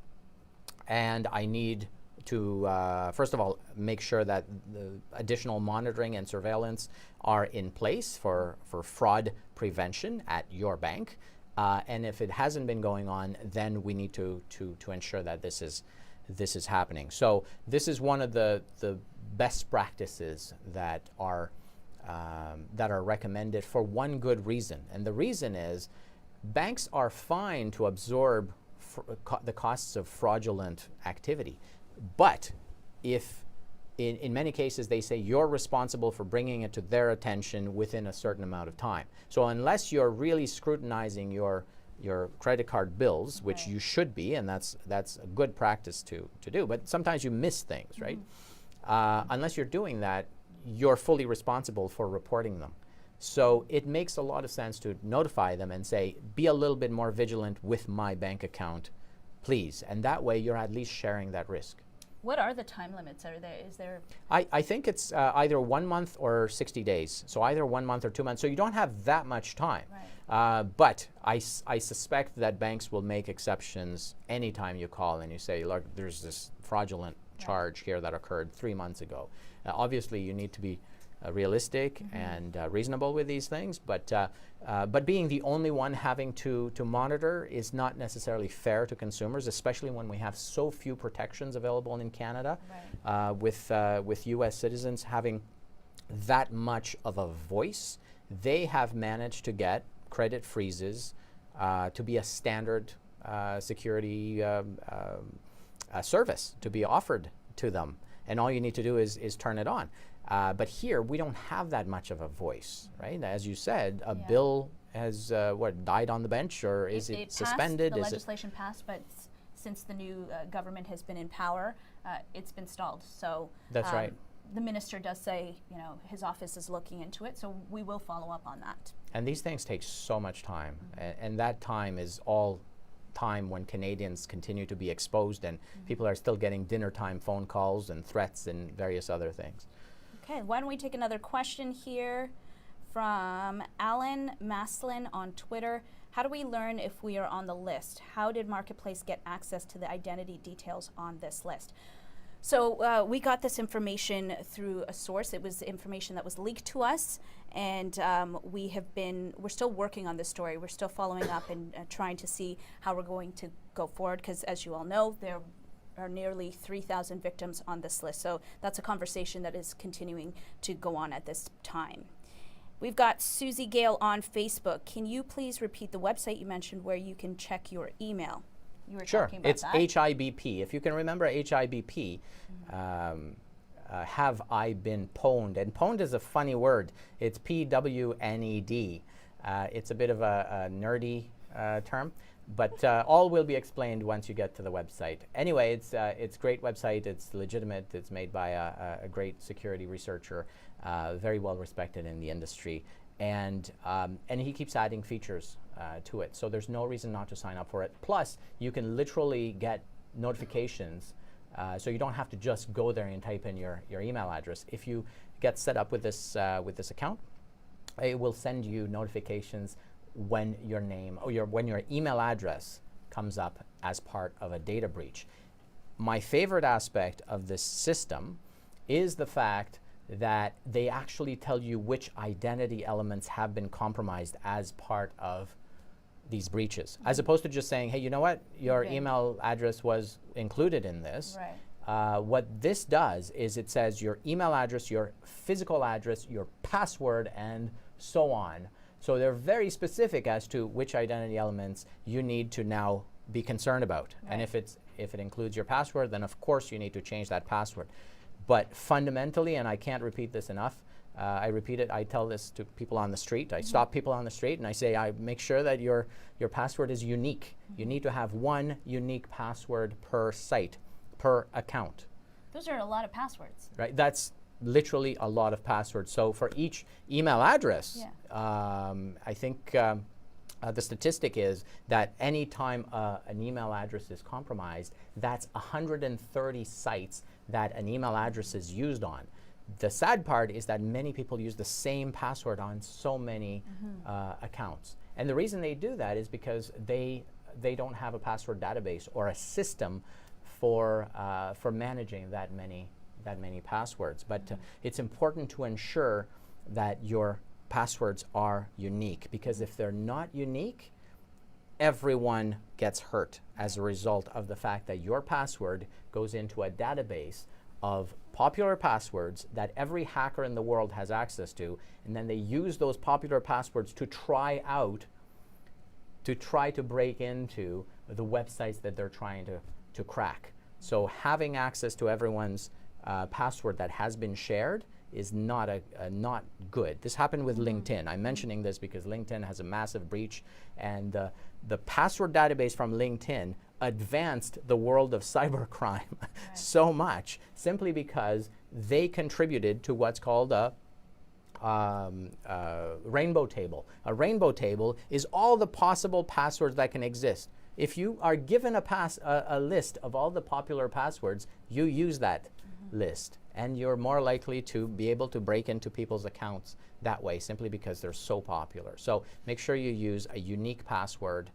and I need to, first of all, make sure that the additional monitoring and surveillance are in place for fraud prevention at your bank. And if it hasn't been going on, then we need to ensure that this is happening. So this is one of the best practices that are recommended for one good reason. And the reason is banks are fine to absorb the costs of fraudulent activity. But if in many cases they say you're responsible for bringing it to their attention within a certain amount of time. So unless you're really scrutinizing your credit card bills, which you should be, and that's a good practice to do, but sometimes you miss things, right? Unless you're doing that, you're fully responsible for reporting them. So it makes a lot of sense to notify them and say, be a little bit more vigilant with my bank account, please. And that way you're at least sharing that risk. What are the time limits? Is there? I think it's either 1 month or 60 days. So either 1 month or 2 months. So you don't have that much time. Right. But I suspect that banks will make exceptions anytime you call and you say, look, there's this fraudulent charge here that occurred 3 months ago. Obviously, you need to be realistic and reasonable with these things, but being the only one having to monitor is not necessarily fair to consumers, especially when we have so few protections available in Canada, with U.S. citizens having that much of a voice. They have managed to get credit freezes to be a standard security service to be offered to them, and all you need to do is turn it on. But here, we don't have that much of a voice, right? As you said, a bill has, died on the bench, or is it suspended? The legislation passed, but since the new government has been in power, it's been stalled. So that's right. The minister does say, his office is looking into it, so we will follow up on that. And these things take so much time, and that time is all time when Canadians continue to be exposed and people are still getting dinner time phone calls and threats and various other things. Okay, why don't we take another question here from Alan Maslin on Twitter. How do we learn if we are on the list? How did Marketplace get access to the identity details on this list? So we got this information through a source. It was information that was leaked to us, and we're still working on this story. We're still following up and trying to see how we're going to go forward, because as you all know, there are nearly 3,000 victims on this list. So that's a conversation that is continuing to go on at this time. We've got Susie Gale on Facebook. Can you please repeat the website you mentioned where you can check your email? You were Sure, talking about it's that. HIBP. If you can remember HIBP, have I been pwned? And pwned is a funny word. It's PWNED. It's a bit of a nerdy term, but all will be explained once you get to the website. Anyway, it's a great website. It's legitimate. It's made by a great security researcher, very well respected in the industry, and he keeps adding features to it. So there's no reason not to sign up for it. Plus, you can literally get notifications. So you don't have to just go there and type in your email address. If you get set up with this account, it will send you notifications when your name or when your email address comes up as part of a data breach. My favorite aspect of this system is the fact that they actually tell you which identity elements have been compromised as part of these breaches, as opposed to just saying, hey, you know what, your email address was included in this. Right. What this does is it says your email address, your physical address, your password, and so on. So they're very specific as to which identity elements you need to now be concerned about. Right. And if it includes your password, then of course you need to change that password. But fundamentally, and I can't repeat this enough, I repeat it, I tell this to people on the street. I stop people on the street and I say, I make sure that your password is unique. You need to have one unique password per site, per account. Those are a lot of passwords. Right? That's literally a lot of passwords. So for each email address, I think the statistic is that any time an email address is compromised, that's 130 sites that an email address is used on. The sad part is that many people use the same password on so many accounts. And the reason they do that is because they don't have a password database or a system for managing that many passwords. But it's important to ensure that your passwords are unique, because if they're not unique, everyone gets hurt as a result of the fact that your password goes into a database of popular passwords that every hacker in the world has access to, and then they use those popular passwords to try to break into the websites that they're trying to crack. So having access to everyone's password that has been shared is not good. This happened with LinkedIn. I'm mentioning this because LinkedIn has a massive breach, and the password database from LinkedIn advanced the world of cybercrime so much simply because they contributed to what's called a rainbow table. A rainbow table is all the possible passwords that can exist. If you are given a list of all the popular passwords, you use that list, and you're more likely to be able to break into people's accounts that way, simply because they're so popular. So make sure you use a unique password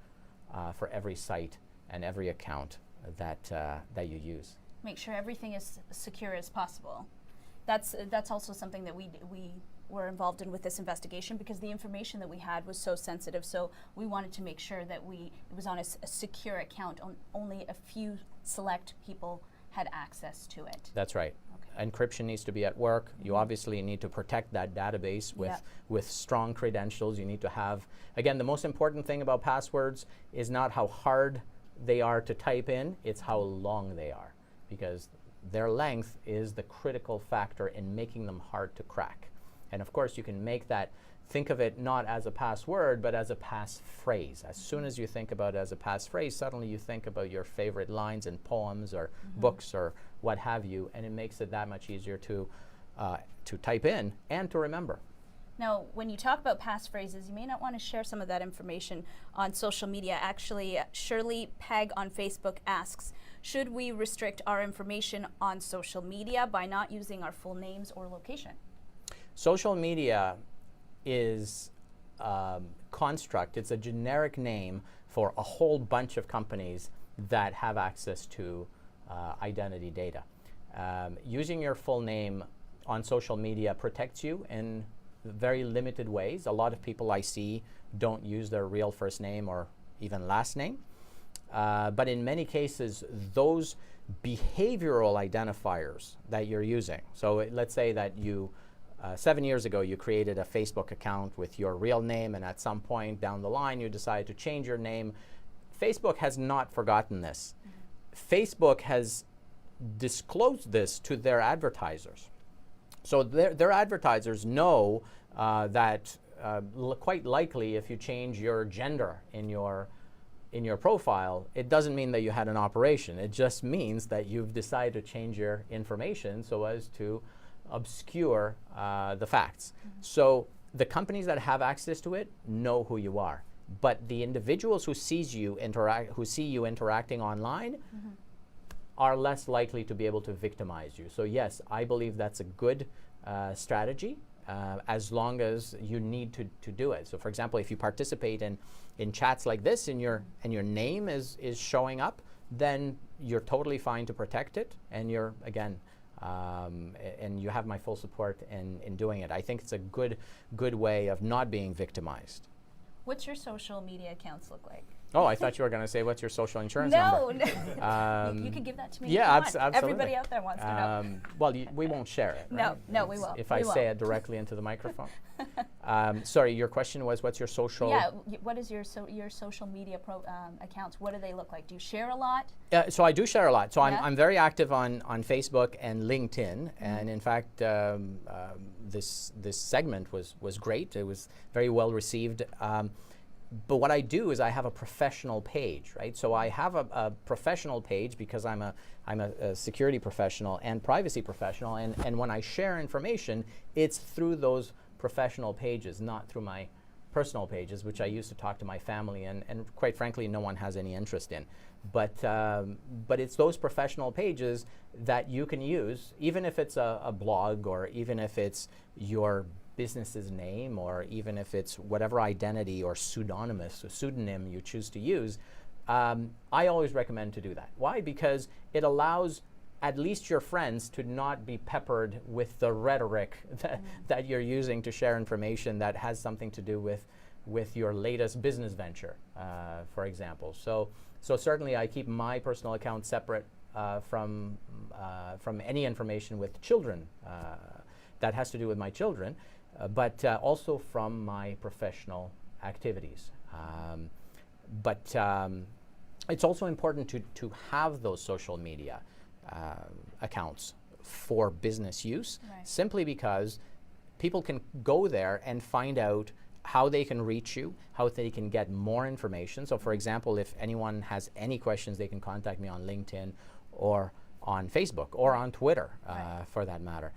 for every site and every account that you use. Make sure everything is secure as possible. That's also something that we were involved in with this investigation, because the information that we had was so sensitive. So we wanted to make sure that it was on a secure account. Only a few select people had access to it. That's right. Okay. Encryption needs to be at work. You obviously need to protect that database with strong credentials. You need to have, again, the most important thing about passwords is not how hard they are to type in, it's how long they are, because their length is the critical factor in making them hard to crack. And of course, you can make that, think of it not as a password, but as a passphrase. As soon as you think about it as a passphrase, suddenly you think about your favorite lines in poems or books or what have you, and it makes it that much easier to type in and to remember. Now, when you talk about passphrases, you may not want to share some of that information on social media. Actually, Shirley Peg on Facebook asks, should we restrict our information on social media by not using our full names or location? Social media is construct. It's a generic name for a whole bunch of companies that have access to identity data. Using your full name on social media protects you in very limited ways. A lot of people I see don't use their real first name or even last name. But in many cases, those behavioral identifiers that you're using, so let's say that you 7 years ago you created a Facebook account with your real name, and at some point down the line you decide to change your name. Facebook has not forgotten this. Facebook has disclosed this to their advertisers. So their advertisers know that quite likely if you change your gender in your profile, it doesn't mean that you had an operation. It just means that you've decided to change your information so as to obscure the facts. So the companies that have access to it know who you are. But the individuals who see you interacting online are less likely to be able to victimize you. So yes, I believe that's a good strategy as long as you need to do it. So for example, if you participate in chats like this and your name is showing up, then you're totally fine to protect it, and you're, again, and you have my full support in doing it. I think it's a good way of not being victimized. What's your social media accounts look like? Oh, I thought you were going to say, what's your social insurance number? No. You could give that to me. Yeah, if you want. absolutely. Everybody out there wants to know. Well, we won't share it. Right? No, we won't. If I say it directly into the microphone. Sorry, your question was, what's your social? Yeah, what is your social media accounts? What do they look like? Do you share a lot? So I do share a lot. So Yeah? I'm very active on Facebook and LinkedIn, and in fact, this segment was great. It was very well received. But what I do is I have a professional page, right? So I have a professional page because I'm a security professional and privacy professional, and when I share information, it's through those professional pages, not through my personal pages, which I use to talk to my family, and quite frankly, no one has any interest in. But it's those professional pages that you can use, even if it's a blog, or even if it's your business's name, or even if it's whatever identity or pseudonym you choose to use. I always recommend to do that. Why? Because it allows at least your friends to not be peppered with the rhetoric that you're using to share information that has something to do with your latest business venture, for example. So certainly I keep my personal account separate from any information with children that has to do with my children, but also from my professional activities. But it's also important to have those social media accounts for business use, Right. simply because people can go there and find out how they can reach you, how they can get more information. So for example, if anyone has any questions, they can contact me on LinkedIn or on Facebook or on Twitter, Right. for that matter.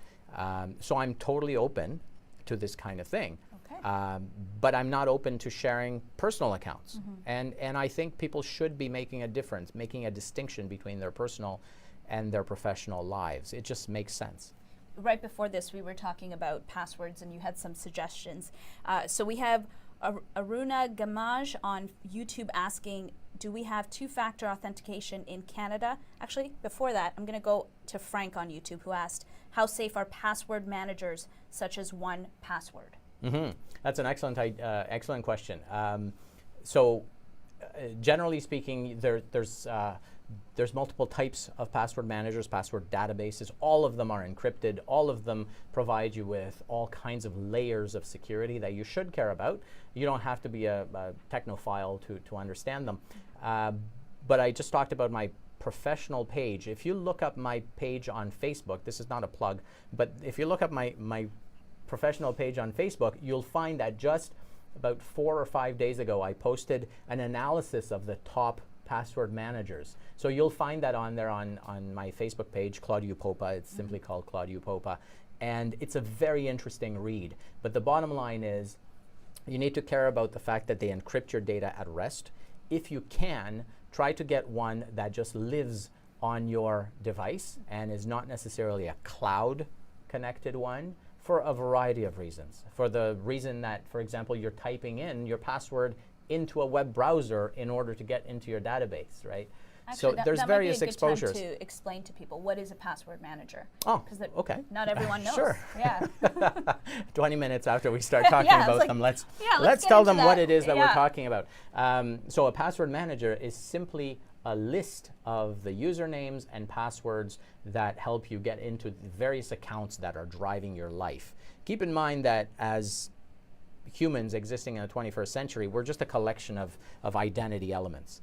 So I'm totally open to this kind of thing. Okay. But I'm not open to sharing personal accounts. And I think people should be making a difference, making a distinction between their personal and their professional lives. It just makes sense. Right before this, we were talking about passwords, and you had some suggestions. So we have Aruna Gamaj on YouTube asking, do we have two-factor authentication in Canada? Actually, before that, I'm going to go to Frank on YouTube, who asked, how safe are password managers such as 1Password? That's an excellent question. So generally speaking, there's multiple types of password managers, password databases. All of them are encrypted. All of them provide you with all kinds of layers of security that you should care about. You don't have to be a technophile to understand them. But I just talked about my professional page. If you look up my page on Facebook, this is not a plug, but if you look up my professional page on Facebook, you'll find that just about 4 or 5 days ago, I posted an analysis of the top password managers. So you'll find that on there on my Facebook page, Claudiu Popa. It's simply called Claudiu Popa. And it's a very interesting read. But the bottom line is, you need to care about the fact that they encrypt your data at rest. If you can, try to get one that just lives on your device and is not necessarily a cloud-connected one, for a variety of reasons. For the reason that, for example, you're typing in your password into a web browser in order to get into your database, right? Actually, so there's that various might be a good exposures. time to explain to people what is a password manager. Oh, 'Cause okay. Not everyone knows. Sure. Yeah. 20 minutes after we start talking Yeah, I was about like, them, let's let's get tell into them what that. it is that we're Yeah. talking about. So a password manager is simply a list of the usernames and passwords that help you get into the various accounts that are driving your life. Keep in mind that as humans existing in the 21st century, we're just a collection of identity elements.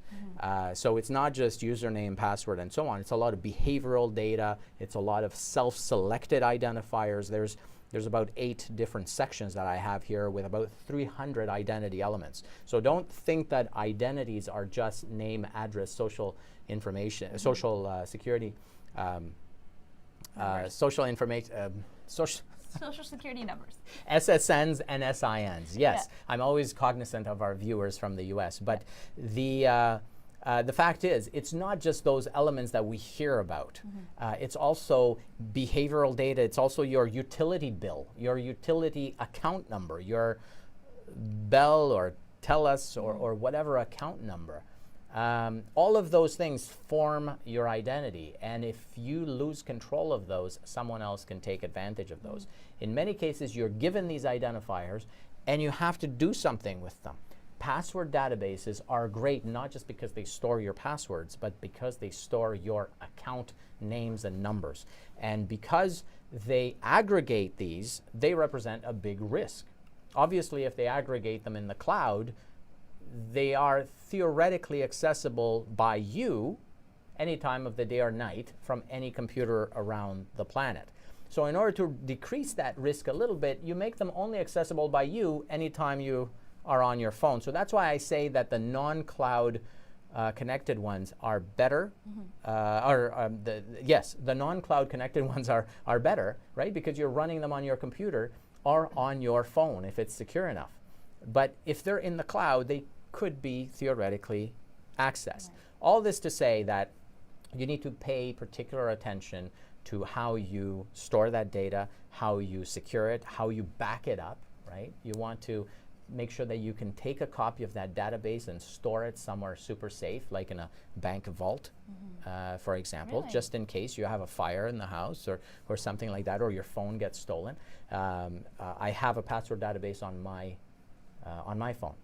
So it's not just username, password, and so on. It's a lot of behavioral data. It's a lot of self-selected identifiers. There's about 8 different sections that I have here with about 300 identity elements. So don't think that identities are just name, address, social information, social security, social information, Social security numbers. SSNs and SINs. Yes, Yeah. I'm always cognizant of our viewers from the U.S. But the fact is, it's not just those elements that we hear about. It's also behavioral data. It's also your utility bill, your utility account number, your Bell or TELUS or whatever account number. All of those things form your identity, and if you lose control of those, someone else can take advantage of those. In many cases, you're given these identifiers, and you have to do something with them. Password databases are great not just because they store your passwords, but because they store your account names and numbers. And because they aggregate these, they represent a big risk. Obviously, if they aggregate them in the cloud, they are theoretically accessible by you any time of the day or night from any computer around the planet. So in order to decrease that risk a little bit, you make them only accessible by you anytime you are on your phone. So that's why I say that the non-cloud connected ones are better. The non-cloud connected ones are better, right? Because you're running them on your computer or on your phone if it's secure enough. But if they're in the cloud, they could be theoretically accessed. Right. All this to say that you need to pay particular attention to how you store that data, how you secure it, how you back it up, right? You want to make sure that you can take a copy of that database and store it somewhere super safe, like in a bank vault, for example, Really? just in case you have a fire in the house or something like that, or your phone gets stolen. I have a password database on my phone.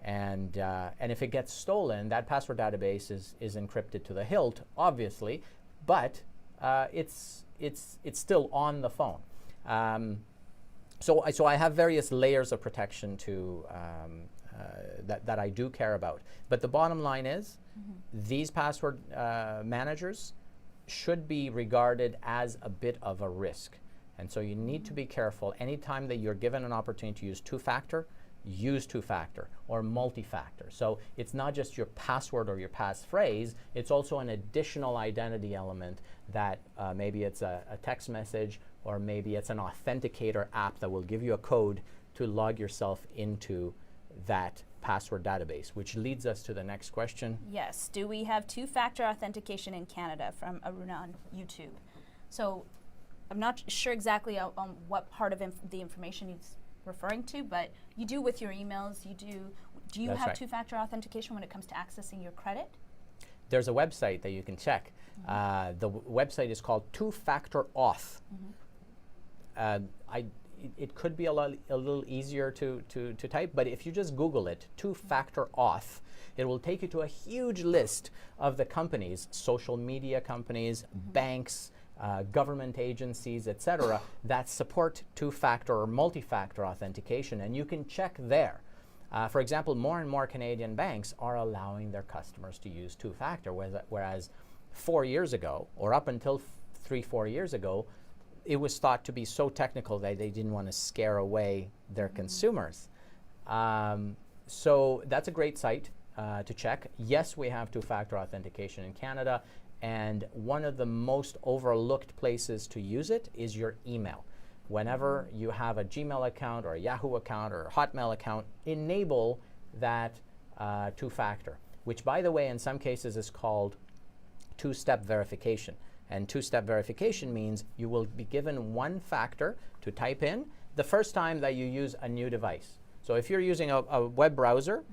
And if it gets stolen, that password database is encrypted to the hilt, obviously, but it's still on the phone. So I have various layers of protection to that I do care about. But the bottom line is, these password managers should be regarded as a bit of a risk. And so you need to be careful. Anytime that you're given an opportunity to use two-factor, use two-factor or multi-factor. So it's not just your password or your passphrase, it's also an additional identity element that maybe it's a text message, or maybe it's an authenticator app that will give you a code to log yourself into that password database, which leads us to the next question. Yes. Do we have two-factor authentication in Canada? From Aruna on YouTube. So I'm not sure exactly on what part of the information he's referring to, but you do with your emails. Do you That's have right. two-factor authentication when it comes to accessing your credit? There's a website that you can check. The website is called Two-Factor Auth. It could be a little easier to type, but if you just Google it, Two-Factor Auth, it will take you to a huge list of the companies, social media companies, banks, government agencies, etc., that support two-factor or multi-factor authentication, and you can check there. For example, more and more Canadian banks are allowing their customers to use two-factor, whereas 4 years ago, or up until 3-4 years ago, it was thought to be so technical that they didn't want to scare away their consumers. So that's a great site to check. Yes, we have two-factor authentication in Canada, and one of the most overlooked places to use it is your email. Whenever you have a Gmail account or a Yahoo account or a Hotmail account, enable that two-factor, which, by the way, in some cases is called two-step verification. And two-step verification means you will be given one factor to type in the first time that you use a new device. So if you're using a web browser,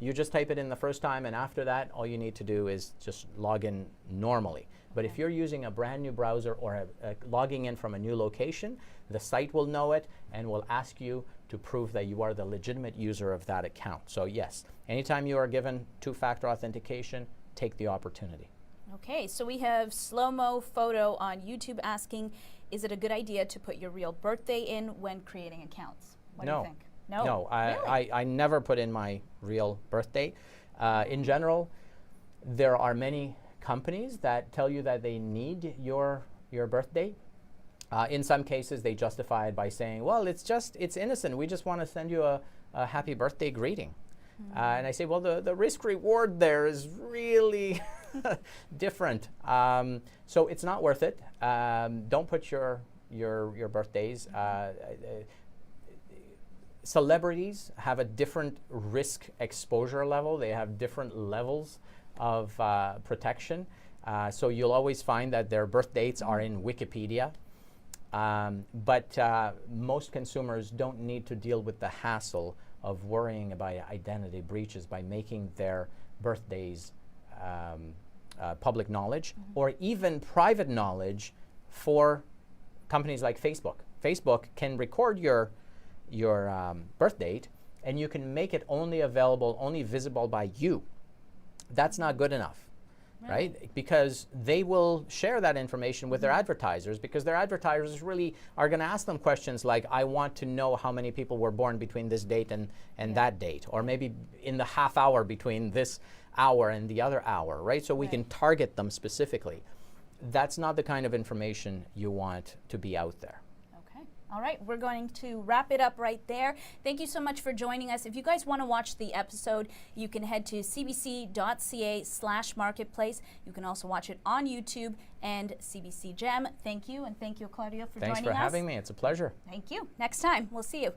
you just type it in the first time, and after that, all you need to do is just log in normally. But if you're using a brand new browser or logging in from a new location, the site will know it and will ask you to prove that you are the legitimate user of that account. So yes, anytime you are given two-factor authentication, take the opportunity. Okay, so we have Slow-Mo Photo on YouTube asking, is it a good idea to put your real birthday in when creating accounts? What do you think? No. No, Really? I never put in my real birthday. In general, there are many companies that tell you that they need your birthday. In some cases, they justify it by saying, well, it's innocent. We just want to send you a happy birthday greeting. And I say, well, the risk reward there is really different. So it's not worth it. Don't put your birthdays. Celebrities have a different risk exposure level. They have different levels of protection. So you'll always find that their birth dates are in Wikipedia. But most consumers don't need to deal with the hassle of worrying about identity breaches by making their birthdays public knowledge, or even private knowledge for companies like Facebook. Facebook can record your birth date, and you can make it only available, only visible by you. That's not good enough. Right? Because they will share that information with their advertisers, because their advertisers really are going to ask them questions like, I want to know how many people were born between this date and that date, or maybe in the half hour between this hour and the other hour, right? So we can target them specifically. That's not the kind of information you want to be out there. All right, we're going to wrap it up right there. Thank you so much for joining us. If you guys want to watch the episode, you can head to cbc.ca/marketplace. You can also watch it on YouTube and CBC Gem. Thank you, and thank you, Claudio, for joining us. Thanks for having me. It's a pleasure. Thank you. Next time, we'll see you.